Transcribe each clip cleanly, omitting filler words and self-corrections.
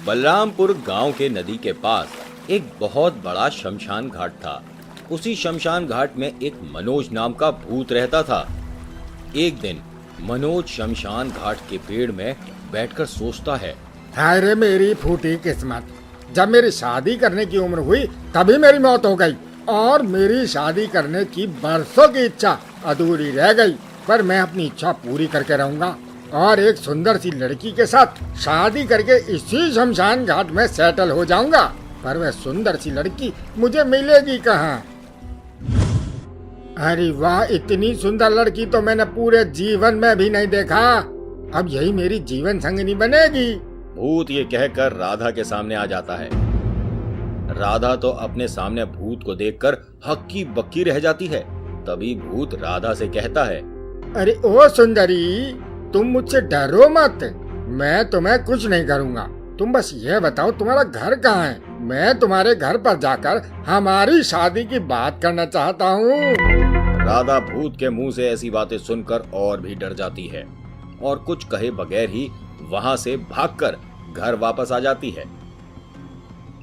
बलरामपुर गांव के नदी के पास एक बहुत बड़ा शमशान घाट था। उसी शमशान घाट में एक मनोज नाम का भूत रहता था। एक दिन मनोज शमशान घाट के पेड़ में बैठकर सोचता है, हाय रे मेरी फूटी किस्मत, जब मेरी शादी करने की उम्र हुई तभी मेरी मौत हो गई और मेरी शादी करने की बरसों की इच्छा अधूरी रह गई। पर मैं अपनी इच्छा पूरी करके रहूंगा और एक सुंदर सी लड़की के साथ शादी करके इसी शमशान घाट में सेटल हो जाऊंगा। पर वह सुंदर सी लड़की मुझे मिलेगी कहाँ? अरे वाह, इतनी सुंदर लड़की तो मैंने पूरे जीवन में भी नहीं देखा। अब यही मेरी जीवन संगिनी बनेगी। भूत ये कहकर राधा के सामने आ जाता है। राधा तो अपने सामने भूत को देखकर हक्की बक्की रह जाती है। तभी भूत राधा से कहता है, अरे ओ सुंदरी, तुम मुझसे डरो मत, मैं तुम्हें कुछ नहीं करूँगा। तुम बस ये बताओ तुम्हारा घर कहाँ है? मैं तुम्हारे घर पर जाकर हमारी शादी की बात करना चाहता हूँ। राधा भूत के मुंह से ऐसी बातें सुनकर और भी डर जाती है और कुछ कहे बगैर ही वहां से भागकर घर वापस आ जाती है।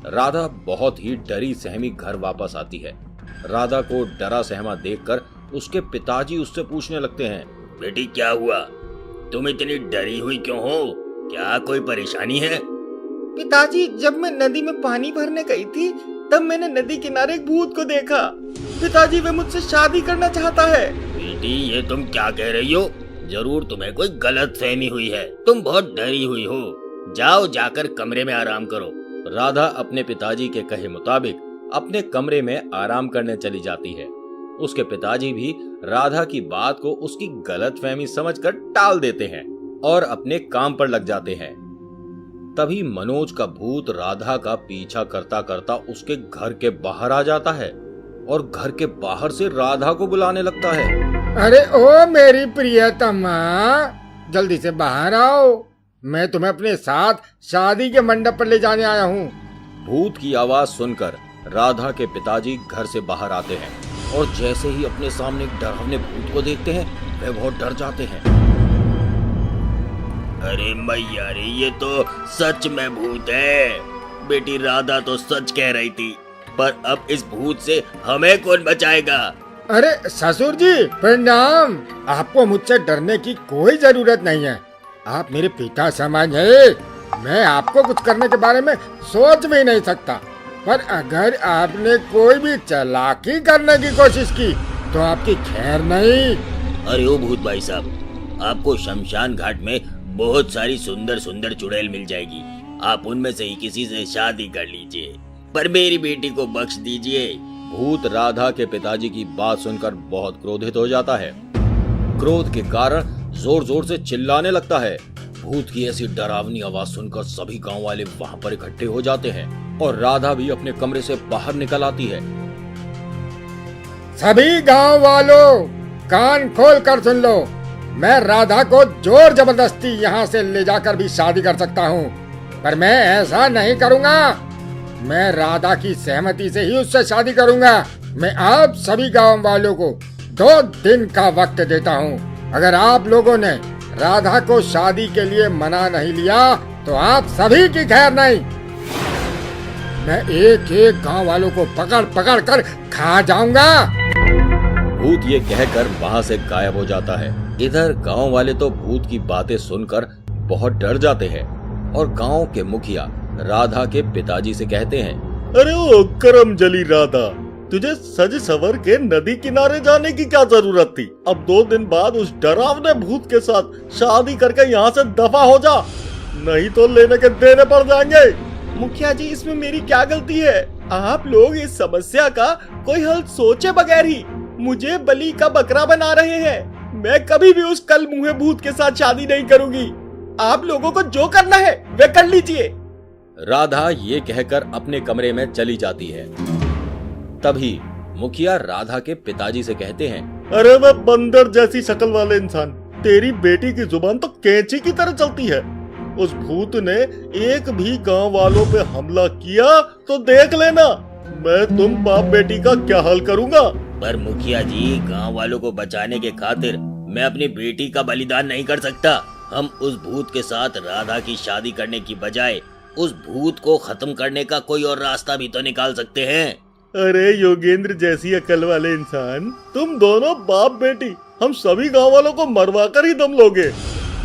राधा बहुत ही डरी सहमी घर वापस आती है। राधा को डरा सहमा देखकर उसके पिताजी उससे पूछने लगते हैं, बेटी क्या हुआ? तुम इतनी डरी हुई क्यों हो? क्या कोई परेशानी है? पिताजी, जब मैं नदी में पानी भरने गई थी तब मैंने नदी किनारे एक भूत को देखा। पिताजी, वह मुझसे शादी करना चाहता है। बेटी, ये तुम क्या कह रही हो? जरूर तुम्हें कोई गलत फहमी हुई है। तुम बहुत डरी हुई हो। जाओ, जाकर कमरे में आराम करो। राधा अपने पिताजी के कहे मुताबिक अपने कमरे में आराम करने चली जाती है। उसके पिताजी भी राधा की बात को उसकी गलत फहमी समझकर टाल देते हैं और अपने काम पर लग जाते हैं। तभी मनोज का भूत राधा का पीछा करता करता उसके घर के बाहर आ जाता है और घर के बाहर से राधा को बुलाने लगता है। अरे ओ मेरी प्रियतमा, जल्दी से बाहर आओ, मैं तुम्हें अपने साथ शादी के मंडप पर ले जाने आया हूँ। भूत की आवाज सुनकर राधा के पिताजी घर से बाहर आते हैं और जैसे ही अपने सामने एक डरावने भूत को देखते हैं वे बहुत डर जाते हैं। अरे मैया रे, ये तो सच में भूत है। बेटी राधा तो सच कह रही थी, पर अब इस भूत से हमें कौन बचाएगा? अरे ससुर जी प्रणाम। आपको मुझसे डरने की कोई जरूरत नहीं है। आप मेरे पिता समान हैं। मैं आपको कुछ करने के बारे में सोच भी नहीं सकता। पर अगर आपने कोई भी चालाकी करने की कोशिश की तो आपकी खैर नहीं। अरे ओ भूत भाई साहब, आपको शमशान घाट में बहुत सारी सुंदर सुंदर चुड़ैल मिल जाएगी। आप उनमें से ही किसी से शादी कर लीजिए, पर मेरी बेटी को बख्श दीजिए। भूत राधा के पिताजी की बात सुनकर बहुत क्रोधित हो जाता है। क्रोध के कारण जोर जोर से चिल्लाने लगता है। भूत की ऐसी डरावनी आवाज सुनकर सभी गांव वाले वहां पर इकट्ठे हो जाते हैं और राधा भी अपने कमरे से बाहर निकल आती है। सभी गांव वालों कान खोल कर सुन लो, मैं राधा को जोर जबरदस्ती यहाँ से ले जाकर भी शादी कर सकता हूँ, पर मैं ऐसा नहीं करूँगा। मैं राधा की सहमति से ही उससे शादी करूँगा। मैं आप सभी गांव वालों को 2 दिन का वक्त देता हूँ। अगर आप लोगों ने राधा को शादी के लिए मना नहीं लिया तो आप सभी की खैर नहीं। मैं एक एक गांव वालों को पकड़ पकड़ कर खा जाऊंगा। भूत ये कहकर वहां से गायब हो जाता है। इधर गांव वाले तो भूत की बातें सुनकर बहुत डर जाते हैं और गांव के मुखिया राधा के पिताजी से कहते हैं, अरे ओ करम जली राधा, तुझे सज सवर के नदी किनारे जाने की क्या जरूरत थी? अब 2 दिन बाद उस डरावने भूत के साथ शादी करके यहाँ से दफा हो जा, नहीं तो लेने के देने पड़ जाएंगे। मुखिया जी, इसमें मेरी क्या गलती है? आप लोग इस समस्या का कोई हल सोचे बगैर ही मुझे बलि का बकरा बना रहे हैं। मैं कभी भी उस कल मुँहे भूत के साथ शादी नहीं करूंगी। आप लोगों को जो करना है वे कर लीजिए। राधा ये कहकर अपने कमरे में चली जाती है। तभी मुखिया राधा के पिताजी से कहते हैं, अरे वह बंदर जैसी शक्ल वाले इंसान, तेरी बेटी की जुबान तो कैंची की तरह चलती है। उस भूत ने एक भी गांव वालों पे हमला किया तो देख लेना मैं तुम बाप बेटी का क्या हाल करूंगा। पर मुखिया जी, गांव वालों को बचाने के खातिर मैं अपनी बेटी का बलिदान नहीं कर सकता। हम उस भूत के साथ राधा की शादी करने की बजाय उस भूत को खत्म करने का कोई और रास्ता भी तो निकाल सकते हैं। अरे योगेंद्र जैसी अकल वाले इंसान, तुम दोनों बाप बेटी हम सभी गांव वालों को मरवा कर ही दम लोगे।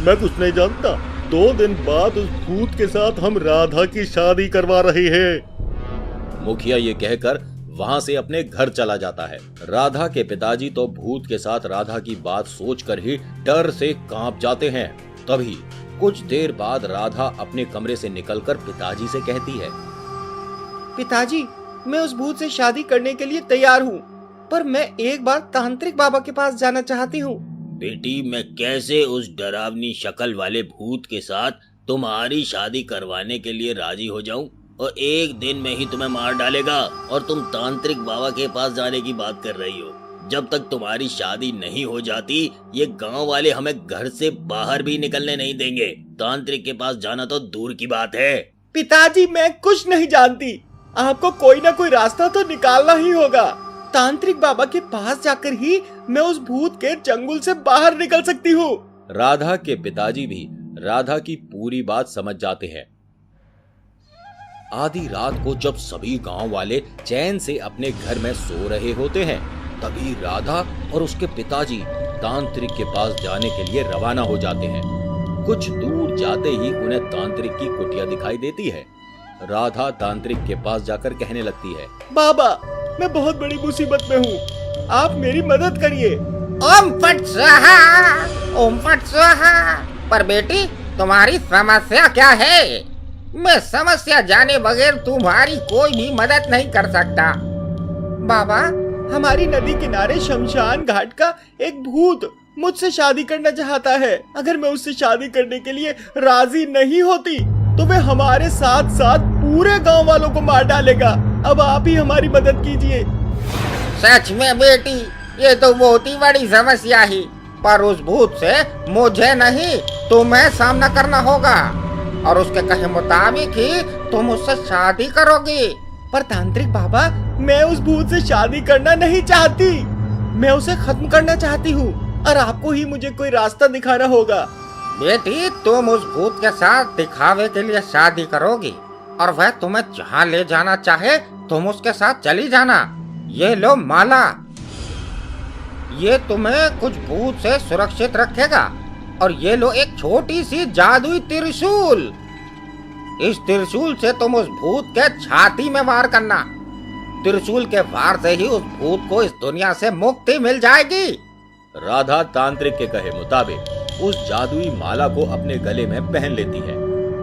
मैं कुछ नहीं जानता। 2 दिन बाद उस भूत के साथ हम राधा की शादी करवा रहे हैं। मुखिया ये कहकर वहां से अपने घर चला जाता है। राधा के पिताजी तो भूत के साथ राधा की बात सोचकर ही डर से कांप जाते हैं। तभी कुछ देर बाद राधा अपने कमरे से निकलकर पिताजी से कहती है, पिताजी, मैं उस भूत से शादी करने के लिए तैयार हूँ, पर मैं एक बार तांत्रिक बाबा के पास जाना चाहती हूँ। बेटी, मैं कैसे उस डरावनी शक्ल वाले भूत के साथ तुम्हारी शादी करवाने के लिए राजी हो जाऊं? और एक दिन में ही तुम्हें मार डालेगा और तुम तांत्रिक बाबा के पास जाने की बात कर रही हो। जब तक तुम्हारी शादी नहीं हो जाती ये गांव वाले हमें घर से बाहर भी निकलने नहीं देंगे। तांत्रिक के पास जाना तो दूर की बात है। पिताजी, मैं कुछ नहीं जानती। आपको कोई ना कोई रास्ता तो निकालना ही होगा। तांत्रिक बाबा के पास जाकर ही मैं उस भूत के चंगुल से बाहर निकल सकती हूँ। राधा के पिताजी भी राधा की पूरी बात समझ जाते हैं। आधी रात को जब सभी गांव वाले चैन से अपने घर में सो रहे होते हैं, तभी राधा और उसके पिताजी तांत्रिक के पास जाने के लिए रवाना हो जाते हैं। कुछ दूर जाते ही उन्हें तांत्रिक की कुटिया दिखाई देती है। राधा तांत्रिक के पास जाकर कहने लगती है, बाबा, मैं बहुत बड़ी मुसीबत में हूँ, आप मेरी मदद करिए। ओम फट स्वाहा, ओम फट स्वाहा। पर बेटी, तुम्हारी समस्या क्या है? मैं समस्या जाने बगैर तुम्हारी कोई भी मदद नहीं कर सकता। बाबा, हमारी नदी किनारे शमशान घाट का एक भूत मुझसे शादी करना चाहता है। अगर मैं उससे शादी करने के लिए राजी नहीं होती तो वह हमारे साथ साथ पूरे गांव वालों को मार डालेगा। अब आप ही हमारी मदद कीजिए। सच में बेटी, ये तो बहुत ही बड़ी समस्या है, पर उस भूत से मुझे नहीं तुम्हें सामना करना होगा और उसके कहे मुताबिक ही तुम उससे शादी करोगी। पर तांत्रिक बाबा, मैं उस भूत से शादी करना नहीं चाहती। मैं उसे खत्म करना चाहती हूँ और आपको ही मुझे कोई रास्ता दिखाना होगा। बेटी, तुम उस भूत के साथ दिखावे के लिए शादी करोगी और वह तुम्हें जहाँ ले जाना चाहे तुम उसके साथ चली जाना। ये लो माला, ये तुम्हें कुछ भूत से सुरक्षित रखेगा। और ये लो एक छोटी सी जादुई त्रिशूल। इस त्रिशूल से तुम उस भूत के छाती में वार करना। त्रिशूल के वार से ही उस भूत को इस दुनिया से मुक्ति मिल जाएगी। राधा तांत्रिक के कहे मुताबिक उस जादुई माला को अपने गले में पहन लेती है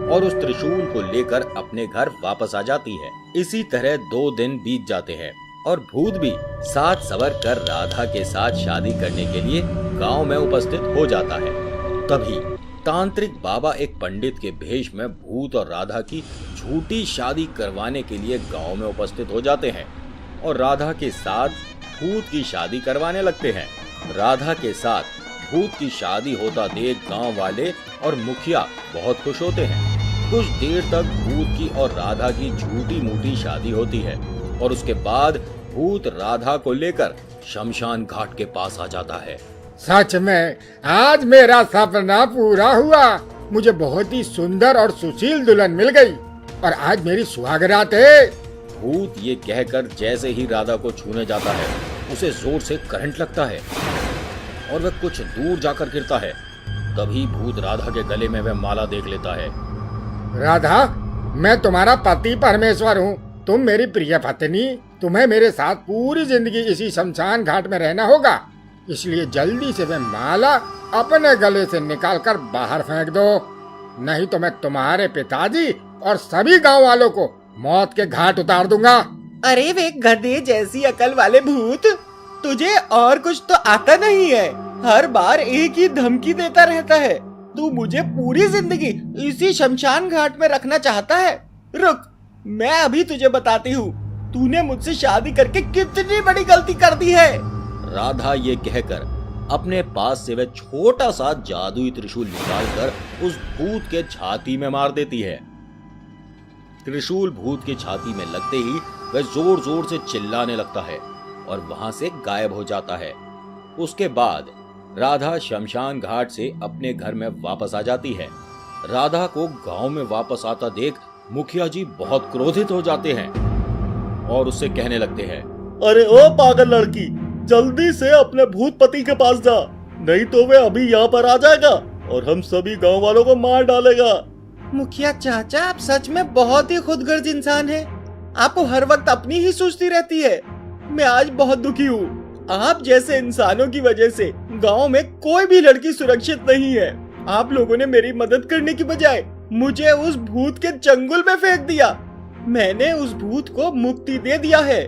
और उस त्रिशूल को लेकर अपने घर वापस आ जाती है। इसी तरह 2 दिन बीत जाते हैं और भूत भी साज सवर कर राधा के साथ शादी करने के लिए गांव में उपस्थित हो जाता है। तभी तांत्रिक बाबा एक पंडित के भेष में भूत और राधा की झूठी शादी करवाने के लिए गांव में उपस्थित हो जाते हैं और राधा के साथ भूत की शादी करवाने लगते हैं। राधा के साथ भूत की शादी होता देख गांव वाले और मुखिया बहुत खुश होते हैं। कुछ देर तक भूत की और राधा की झूठी मूठी शादी होती है और उसके बाद भूत राधा को लेकर शमशान घाट के पास आ जाता है। सच में आज मेरा सपना पूरा हुआ। मुझे बहुत ही सुंदर और सुशील दुल्हन मिल गई और आज मेरी सुहागरात है। भूत ये कहकर जैसे ही राधा को छूने जाता है उसे जोर से करंट लगता है और वह कुछ दूर जाकर गिरता है। तभी भूत राधा के गले में वह माला देख लेता है। राधा, मैं तुम्हारा पति परमेश्वर हूँ, तुम मेरी प्रिय पत्नी। तुम्हें मेरे साथ पूरी जिंदगी इसी शमशान घाट में रहना होगा, इसलिए जल्दी से वह माला अपने गले से निकालकर बाहर फेंक दो, नहीं तो मैं तुम्हारे पिताजी और सभी गांव वालों को मौत के घाट उतार दूंगा। अरे वे गधे जैसी अकल वाले भूत, तुझे और कुछ तो आता नहीं है। हर बार एक ही धमकी देता रहता है। तू मुझे पूरी जिंदगी इसी शमशान घाट में रखना चाहता है। रुक, मैं अभी तुझे बताती हूँ तूने मुझसे शादी करके कितनी बड़ी गलती कर दी है। राधा ये कहकर अपने पास से वह छोटा सा जादुई त्रिशूल निकालकर उस भूत के छाती में मार देती है। त्रिशूल भूत की छाती में लगते ही वह जोर जोर से चिल्लाने लगता है और वहां से गायब हो जाता है। उसके बाद राधा शमशान घाट से अपने घर में वापस आ जाती है। राधा को गांव में वापस आता देख मुखिया जी बहुत क्रोधित हो जाते हैं और उससे कहने लगते हैं, अरे ओ पागल लड़की, जल्दी से अपने भूत पति के पास जा, नहीं तो वे अभी यहाँ पर आ जाएगा और हम सभी गांव वालों को मार डालेगा। मुखिया चाचा, आप सच में बहुत ही खुदगर्ज इंसान हैं। आपको हर वक्त अपनी ही सोचती रहती है। मैं आज बहुत दुखी हूँ। आप जैसे इंसानों की वजह से गांव में कोई भी लड़की सुरक्षित नहीं है। आप लोगों ने मेरी मदद करने की बजाय मुझे उस भूत के चंगुल में फेंक दिया। मैंने उस भूत को मुक्ति दे दिया है।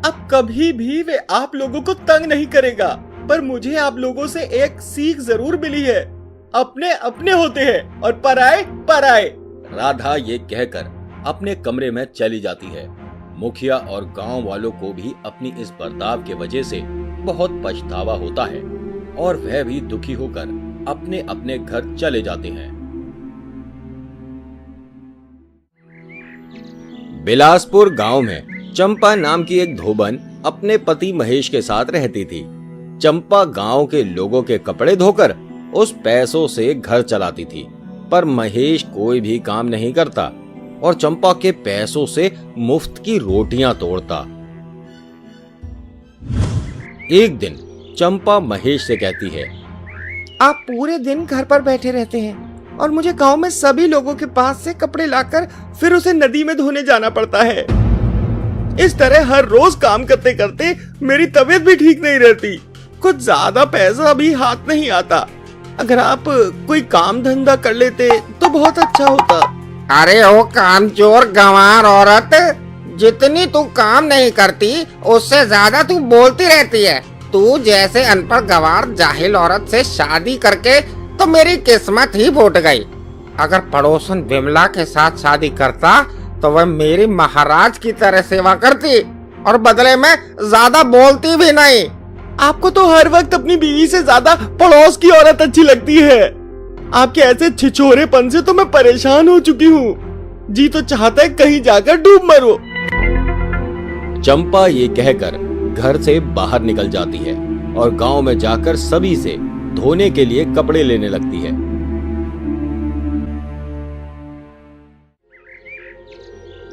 अब कभी भी वे आप लोगों को तंग नहीं करेगा। पर मुझे आप लोगों से एक सीख जरूर मिली है, अपने अपने होते हैं और पराए पराए। राधा ये कहकर अपने कमरे में चली जाती है। मुखिया और गांव वालों को भी अपनी इस बर्ताव के वजह से बहुत पछतावा होता है और वह भी दुखी होकर अपने अपने घर चले जाते हैं। बिलासपुर गांव में चंपा नाम की एक धोबन अपने पति महेश के साथ रहती थी। चंपा गांव के लोगों के कपड़े धोकर उस पैसों से घर चलाती थी, पर महेश कोई भी काम नहीं करता और चंपा के पैसों से मुफ्त की रोटियां तोड़ता। एक दिन चंपा महेश से कहती है, आप पूरे दिन घर पर बैठे रहते हैं और मुझे गांव में सभी लोगों के पास से कपड़े लाकर फिर उसे नदी में धोने जाना पड़ता है। इस तरह हर रोज काम करते करते मेरी तबीयत भी ठीक नहीं रहती। कुछ ज्यादा पैसा भी हाथ नहीं आता। अगर आप कोई काम धंधा कर लेते तो बहुत अच्छा होता। अरे ओ कामचोर गंवार औरत, जितनी तू काम नहीं करती उससे ज्यादा तू बोलती रहती है। तू जैसे अनपढ़ गंवार जाहिल औरत से शादी करके तो मेरी किस्मत ही फूट गई। अगर पड़ोसन विमला के साथ शादी करता तो वह मेरी महाराज की तरह सेवा करती और बदले में ज्यादा बोलती भी नहीं। आपको तो हर वक्त अपनी बीवी से ज्यादा पड़ोस की औरत अच्छी लगती है। आपके ऐसे छिछोरेपन से तो मैं परेशान हो चुकी हूँ। जी तो चाहता है कहीं जाकर डूब मरो। चंपा ये कहकर घर से बाहर निकल जाती है और गांव में जाकर सभी से धोने के लिए कपड़े लेने लगती है।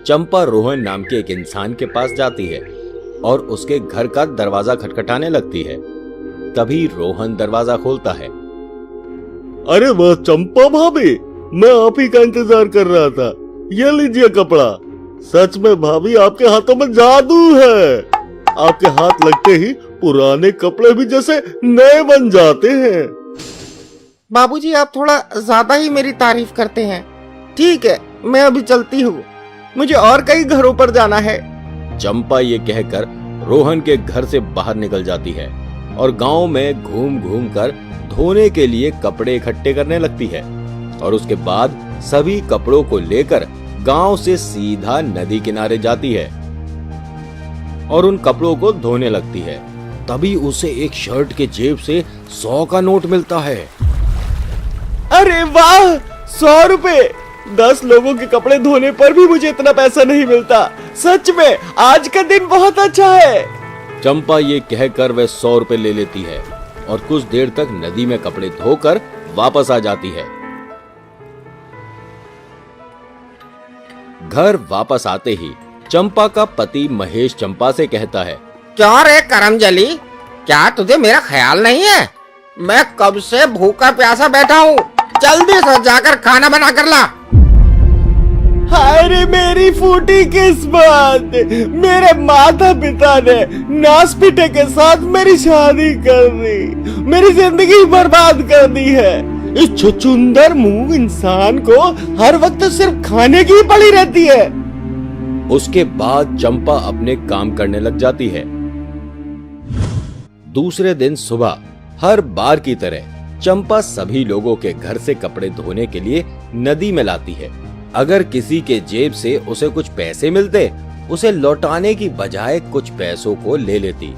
चंपा रोहन नाम के एक इंसान के पास जाती है और उसके घर का दरवाजा खटखटाने लगती है। तभी रोहन दरवाजा खोलता है। अरे वह चंपा भाभी, मैं आप ही का इंतजार कर रहा था। ये लीजिए कपड़ा। सच में भाभी, आपके हाथों में जादू है। आपके हाथ लगते ही पुराने कपड़े भी जैसे नए बन जाते हैं। बाबूजी, आप थोड़ा ज्यादा ही मेरी तारीफ करते हैं। ठीक है, मैं अभी चलती हूँ। मुझे और कई घरों पर जाना है। चंपा ये कहकर रोहन के घर से बाहर निकल जाती है और गांव में घूम घूम कर धोने के लिए कपड़े इकट्ठे करने लगती है और उसके बाद सभी कपड़ों को लेकर गांव से सीधा नदी किनारे जाती है और उन कपड़ों को धोने लगती है। तभी उसे एक शर्ट के जेब से 100 का नोट मिलता है। अरे वाह, 100 रुपए! 10 लोगों के कपड़े धोने पर भी मुझे इतना पैसा नहीं मिलता। सच में आज का दिन बहुत अच्छा है। चंपा ये कहकर वह 100 रुपए ले लेती है और कुछ देर तक नदी में कपड़े धोकर वापस आ जाती है। घर वापस आते ही चंपा का पति महेश चंपा से कहता है, क्या रे करमजली, क्या तुझे मेरा ख्याल नहीं है? मैं कब से भूखा प्यासा बैठा हूँ। जल्दी से जाकर खाना बना कर ला। हाय रे मेरी फूटी किस्मत! मेरे माता पिता ने नास पीटे के साथ मेरी शादी कर दी, मेरी जिंदगी बर्बाद कर दी है। इस छुछुंदर मुंह इंसान को हर वक्त सिर्फ खाने की ही पड़ी रहती है। उसके बाद चंपा अपने काम करने लग जाती है। दूसरे दिन सुबह हर बार की तरह चंपा सभी लोगों के घर से कपड़े धोने के लिए नदी में लाती है। अगर किसी के जेब से उसे कुछ पैसे मिलते, उसे लौटाने की बजाय कुछ पैसों को ले लेती।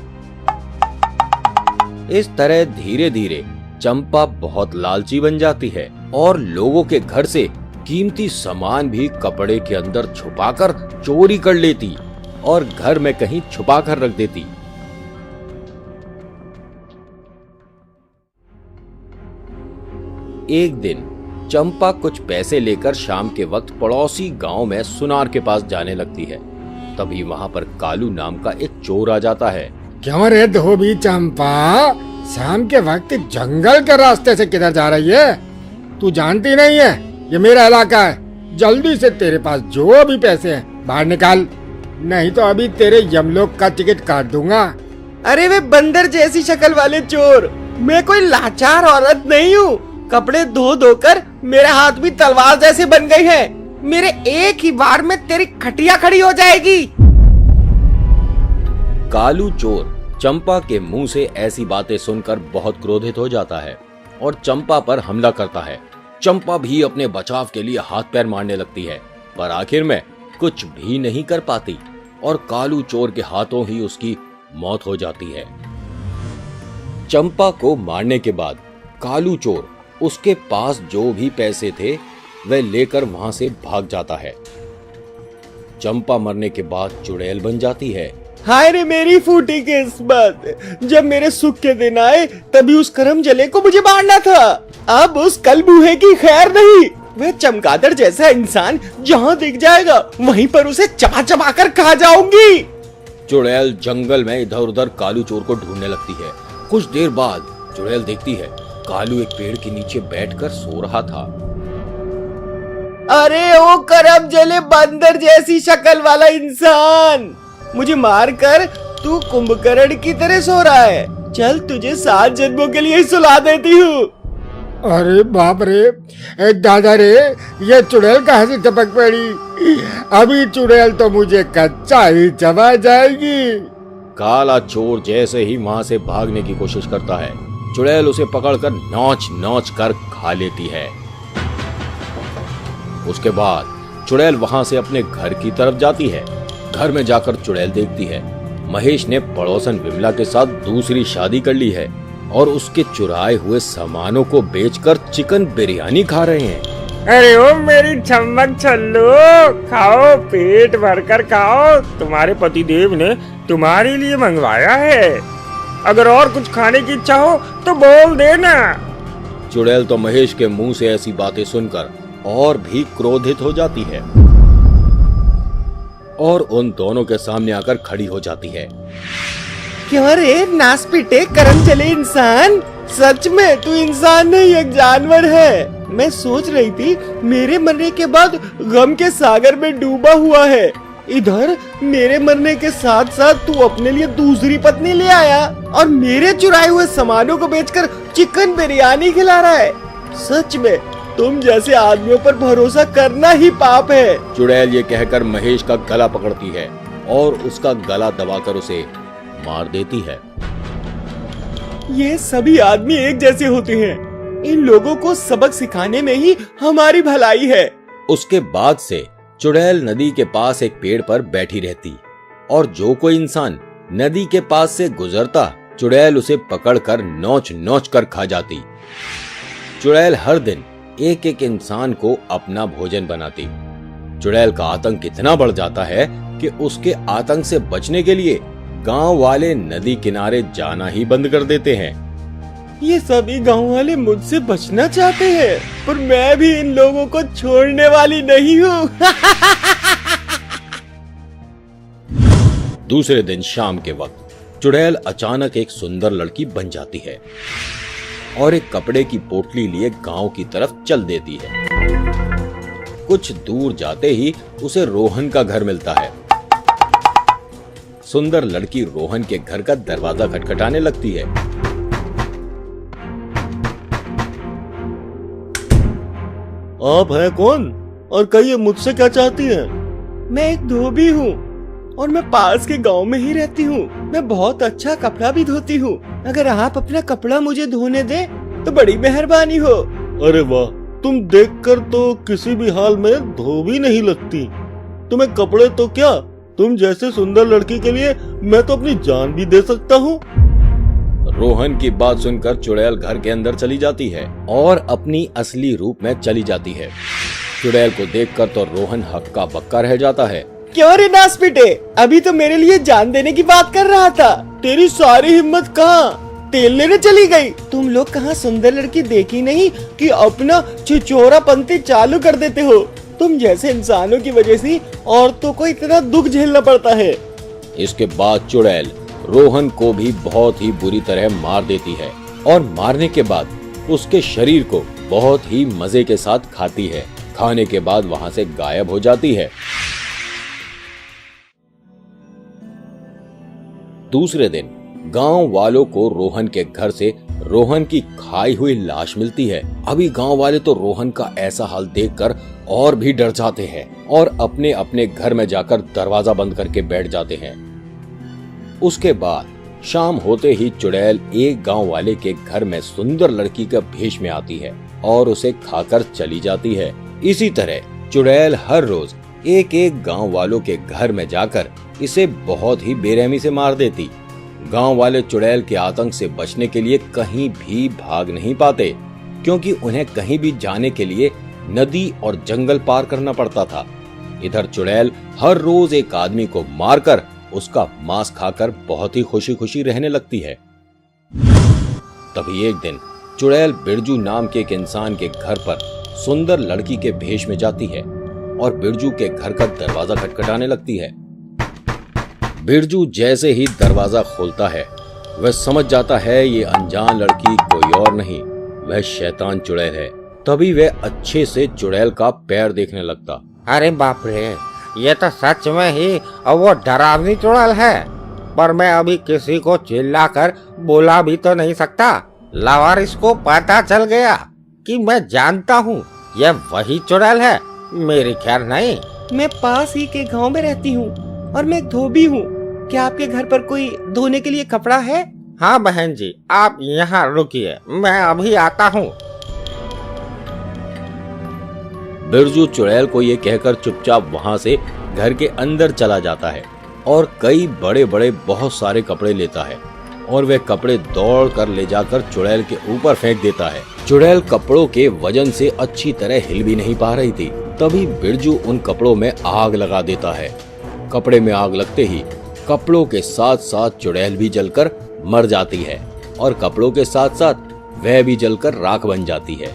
इस तरह धीरे धीरे चंपा बहुत लालची बन जाती है और लोगों के घर से कीमती सामान भी कपड़े के अंदर छुपाकर चोरी कर लेती और घर में कहीं छुपाकर रख देती। एक दिन चंपा कुछ पैसे लेकर शाम के वक्त पड़ोसी गांव में सुनार के पास जाने लगती है। तभी वहां पर कालू नाम का एक चोर आ जाता है। क्यों रे धोबी चंपा, शाम के वक्त जंगल के रास्ते से किधर जा रही है? तू जानती नहीं है ये मेरा इलाका है। जल्दी से तेरे पास जो भी पैसे हैं बाहर निकाल, नहीं तो अभी तेरे यमलोक का टिकट काट दूंगा। अरे वे बंदर जैसी शक्ल वाले चोर, मैं कोई लाचार औरत नहीं हूँ। कपड़े धो धोकर मेरे हाथ भी तलवार जैसे बन गई है। मेरे एक ही बार में तेरी खटिया खड़ी हो जाएगी। कालू चोर चंपा के मुंह से ऐसी बातें सुनकर बहुत क्रोधित हो जाता है और चंपा पर हमला करता है। चंपा भी अपने बचाव के लिए हाथ पैर मारने लगती है, पर आखिर में कुछ भी नहीं कर पाती और कालू चोर के हाथों ही उसकी मौत हो जाती है। चंपा को मारने के बाद कालू चोर उसके पास जो भी पैसे थे वह लेकर वहां से भाग जाता है। चंपा मरने के बाद चुड़ैल बन जाती है। हाय रे मेरी फूटी किस्मत, जब मेरे सुख के दिन आए तभी उस करम जले को मुझे मारना था। अब उस कलबूहे की खैर नहीं। वह चमगादड़ जैसा इंसान जहाँ दिख जाएगा वहीं पर उसे चबा चबा कर खा जाऊंगी। चुड़ैल जंगल में इधर उधर कालू चोर को ढूंढने लगती है। कुछ देर बाद चुड़ैल देखती है कालू एक पेड़ के नीचे बैठकर सो रहा था। अरे ओ करम जले बंदर जैसी शक्ल वाला इंसान, मुझे मारकर तू कुंभकर्ण की तरह सो रहा है। चल तुझे 7 जन्मों के लिए सुला देती हूँ। अरे बाप रे, दादा रे, ये चुड़ैल कहाँ से टपक पड़ी? अभी चुड़ैल तो मुझे कच्चा ही चबा जाएगी। काला चोर जैसे ही वहां से भागने की कोशिश करता है, चुड़ैल उसे पकड़कर नोच नोच कर खा लेती है। उसके बाद चुड़ैल वहां से अपने घर की तरफ जाती है। घर में जाकर चुड़ैल देखती है महेश ने पड़ोसन विमला के साथ दूसरी शादी कर ली है और उसके चुराए हुए सामानों को बेचकर चिकन बिरयानी खा रहे हैं। अरे ओ मेरी चम्मक छल्लू, खाओ, पेट भरकर खाओ। तुम्हारे पतिदेव ने तुम्हारे लिए मंगवाया है। अगर और कुछ खाने की इच्छा हो तो बोल देना। चुड़ैल तो महेश के मुंह से ऐसी बातें सुनकर और भी क्रोधित हो जाती है और उन दोनों के सामने आकर खड़ी हो जाती है। क्यों रे नास पीटे करम चले इंसान, सच में तू इंसान नहीं एक जानवर है। मैं सोच रही थी मेरे मरने के बाद गम के सागर में डूबा हुआ है, इधर मेरे मरने के साथ साथ तू अपने लिए दूसरी पत्नी ले आया और मेरे चुराए हुए सामानों को बेचकर चिकन बिरयानी खिला रहा है। सच में तुम जैसे आदमियों पर भरोसा करना ही पाप है। चुड़ैल ये कहकर महेश का गला पकड़ती है और उसका गला दबाकर उसे मार देती है। ये सभी आदमी एक जैसे होते हैं। इन लोगों को सबक सिखाने में ही हमारी भलाई है। उसके बाद से चुड़ैल नदी के पास एक पेड़ पर बैठी रहती और जो कोई इंसान नदी के पास से गुजरता चुड़ैल उसे पकड़कर नोच नोच कर खा जाती। चुड़ैल हर दिन एक एक इंसान को अपना भोजन बनाती। चुड़ैल का आतंक इतना बढ़ जाता है कि उसके आतंक से बचने के लिए गांव वाले नदी किनारे जाना ही बंद कर देते हैं। ये सभी गांव वाले मुझसे बचना चाहते हैं, पर मैं भी इन लोगों को छोड़ने वाली नहीं हूँ। दूसरे दिन शाम के वक्त चुड़ैल अचानक एक सुंदर लड़की बन जाती है और एक कपड़े की पोटली लिए गांव की तरफ चल देती है। कुछ दूर जाते ही उसे रोहन का घर मिलता है। सुंदर लड़की रोहन के घर का दरवाजा खटखटाने लगती है। आप हैं कौन और कहिए मुझसे क्या चाहती हैं? मैं एक धोबी हूँ और मैं पास के गांव में ही रहती हूँ। मैं बहुत अच्छा कपड़ा भी धोती हूँ। अगर आप अपना कपड़ा मुझे धोने दे तो बड़ी मेहरबानी हो। अरे वाह, तुम देखकर तो किसी भी हाल में धोबी नहीं लगती। तुम्हें कपड़े तो क्या, तुम जैसे सुंदर लड़की के लिए मैं तो अपनी जान भी दे सकता हूँ। रोहन की बात सुनकर चुड़ैल घर के अंदर चली जाती है और अपनी असली रूप में चली जाती है। चुड़ैल को देखकर तो रोहन हक्का बक्का रह जाता है। क्यों रे नासपीटे, अभी तो मेरे लिए जान देने की बात कर रहा था। तेरी सारी हिम्मत कहाँ? तेल लेने चली गई। तुम लोग कहाँ सुंदर लड़की देखी नहीं कि अपना छिछोरापंती चालू कर देते हो। तुम जैसे इंसानों की वजह से औरतों को इतना दुख झेलना पड़ता है। इसके बाद चुड़ैल रोहन को भी बहुत ही बुरी तरह मार देती है और मारने के बाद उसके शरीर को बहुत ही मजे के साथ खाती है। खाने के बाद वहां से गायब हो जाती है। दूसरे दिन गांव वालों को रोहन के घर से रोहन की खाई हुई लाश मिलती है। अभी गांव वाले तो रोहन का ऐसा हाल देखकर और भी डर जाते हैं और अपने अपने घर में जाकर दरवाजा बंद करके बैठ जाते हैं। उसके बाद शाम होते ही चुड़ैल एक गांव वाले के घर में सुंदर लड़की के भेष में आती है और उसे खाकर चली जाती है। इसी तरह चुड़ैल हर रोज एक एक गांव वालों के घर में जाकर इसे बहुत ही बेरहमी से मार देती। गांव वाले चुड़ैल के आतंक से बचने के लिए कहीं भी भाग नहीं पाते, क्योंकि उन्हें कहीं भी जाने के लिए नदी और जंगल पार करना पड़ता था। इधर चुड़ैल हर रोज एक आदमी को मारकर उसका मांस खाकर बहुत ही खुशी खुशी रहने लगती है। तभी एक दिन चुड़ैल बिरजू नाम के एक इंसान के घर पर सुंदर लड़की के भेष में जाती है और बिरजू के घर का दरवाजा खटखटाने लगती है। बिरजू जैसे ही दरवाजा खोलता है वह समझ जाता है ये अनजान लड़की कोई और नहीं, वह शैतान चुड़ैल है। तभी वह अच्छे से चुड़ैल का पैर देखने लगता। अरे बाप रे, ये तो सच में ही वो डरावनी चुड़ैल है। पर मैं अभी किसी को चिल्लाकर बोला भी तो नहीं सकता। लावारिस को पता चल गया कि मैं जानता हूँ यह वही चुड़ैल है। मेरी खैर नहीं। मैं पास ही के गांव में रहती हूँ और मैं एक धोबी हूँ। क्या आपके घर पर कोई धोने के लिए कपड़ा है? हाँ बहन जी, आप यहाँ रुकिए, मैं अभी आता हूँ। बिरजू चुड़ैल को ये कहकर चुपचाप वहां से घर के अंदर चला जाता है और कई बड़े बड़े बहुत सारे कपड़े लेता है और वे कपड़े दौड़ कर ले जाकर चुड़ैल के ऊपर फेंक देता है। चुड़ैल कपड़ों के वजन से अच्छी तरह हिल भी नहीं पा रही थी। तभी बिरजू उन कपड़ों में आग लगा देता है। कपड़े में आग लगते ही कपड़ों के साथ साथ चुड़ैल भी जलकर मर जाती है और कपड़ों के साथ साथ वह भी जलकर राख बन जाती है।